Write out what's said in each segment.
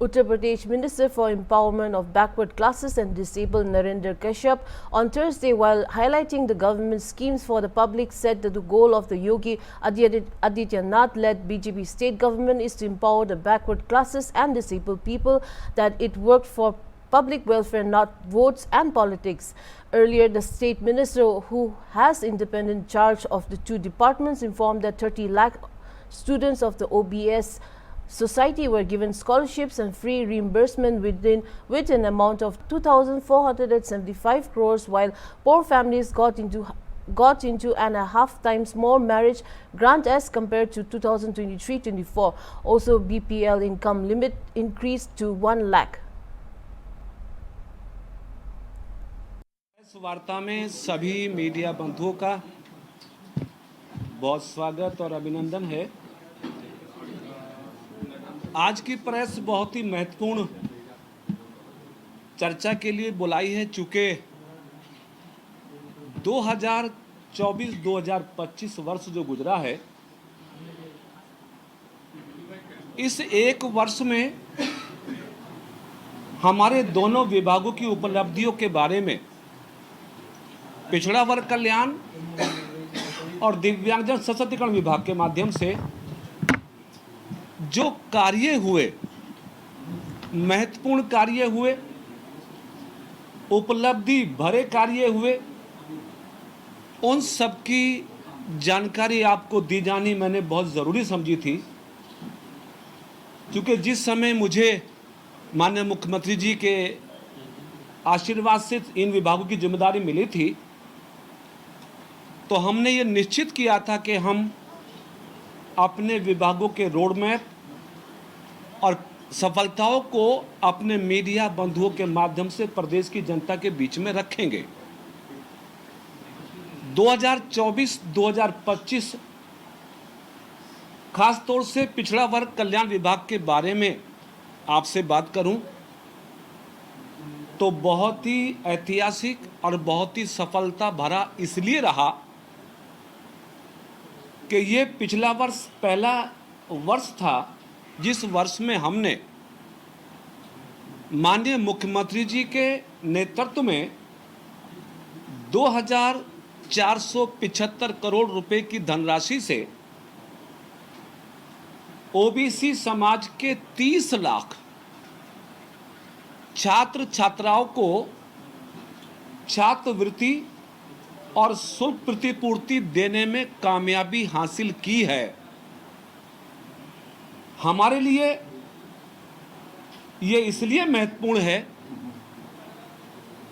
Uttar Pradesh Minister for Empowerment of Backward Classes and Disabled Narendra Kashyap on Thursday, while highlighting the government's schemes for the public, said that the goal of the Yogi Adityanath-led BJP state government is to empower the backward classes and disabled people, that it worked for public welfare, not votes and politics. Earlier, the state minister, who has independent charge of the two departments, informed that 30 lakh students of the OBS Society were given scholarships and free reimbursement with an amount of 2,475 crores, while poor families got into 2.5 times more marriage grant as compared to 2023-24. Also, BPL income limit increased to 1 lakh. इस वार्ता में सभी media बंधुओं का बहुत स्वागत और अभिनंदन है। आज की प्रेस बहुत ही महत्वपूर्ण चर्चा के लिए बुलाई है, चूँकि 2024-2025 वर्ष जो गुजरा है, इस एक वर्ष में हमारे दोनों विभागों की उपलब्धियों के बारे में पिछड़ा वर्ग कल्याण और दिव्यांगजन सशक्तिकरण विभाग के माध्यम से जो कार्य हुए, महत्वपूर्ण कार्य हुए, उपलब्धि भरे कार्य हुए, उन सब की जानकारी आपको दी जानी मैंने बहुत ज़रूरी समझी थी, क्योंकि जिस समय मुझे माननीय मुख्यमंत्री जी के आशीर्वाद से इन विभागों की जिम्मेदारी मिली थी, तो हमने ये निश्चित किया था कि हम अपने विभागों के रोड मैप और सफलताओं को अपने मीडिया बंधुओं के माध्यम से प्रदेश की जनता के बीच में रखेंगे। 2024-2025 खास तौर से पिछड़ा वर्ग कल्याण विभाग के बारे में आपसे बात करूं तो बहुत ही ऐतिहासिक और बहुत ही सफलता भरा इसलिए रहा कि ये पिछला वर्ष पहला वर्ष था जिस वर्ष में हमने माननीय मुख्यमंत्री जी के नेतृत्व में 2,475 करोड़ रुपए की धनराशि से ओबीसी समाज के 30 लाख छात्र छात्राओं को छात्रवृत्ति और शुल्क प्रतिपूर्ति देने में कामयाबी हासिल की है। हमारे लिए ये इसलिए महत्वपूर्ण है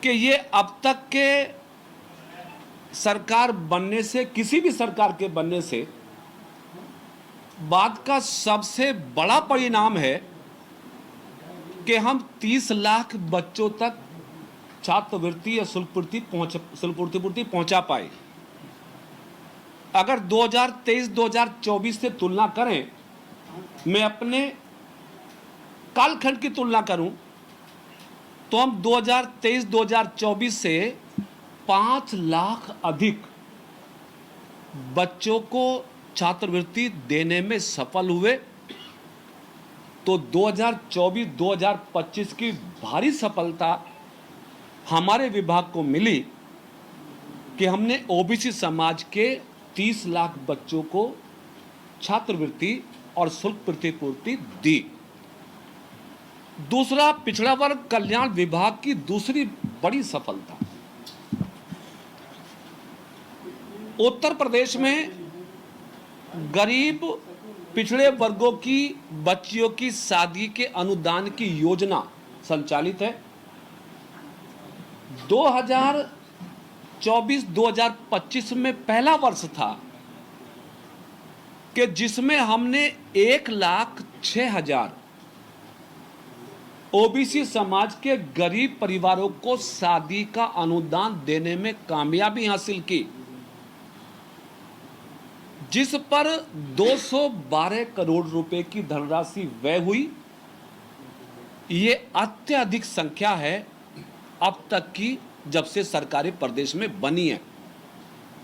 कि ये अब तक के सरकार बनने से, किसी भी सरकार के बनने से बाद का सबसे बड़ा परिणाम है कि हम 30 लाख बच्चों तक छात्रवृत्ति या शुल्क प्रतिपूर्ति पहुंचा पाए। अगर 2023-2024 से तुलना करें, मैं अपने कालखंड की तुलना करूं, तो हम 2023-2024 से 5 लाख अधिक बच्चों को छात्रवृत्ति देने में सफल हुए। तो 2024-2025 की भारी सफलता हमारे विभाग को मिली कि हमने ओबीसी समाज के 30 लाख बच्चों को छात्रवृत्ति और शुल्क प्रतिपूर्ति दी। दूसरा, पिछड़ा वर्ग कल्याण विभाग की दूसरी बड़ी सफलता, उत्तर प्रदेश में गरीब पिछड़े वर्गों की बच्चियों की शादी के अनुदान की योजना संचालित है। 2024-2025 में पहला वर्ष था कि जिसमें हमने 1,06,000 ओबीसी समाज के गरीब परिवारों को शादी का अनुदान देने में कामयाबी हासिल की, जिस पर 212 करोड़ रुपए की धनराशि व्यय हुई। ये अत्यधिक संख्या है अब तक की जब से सरकारें प्रदेश में बनी है।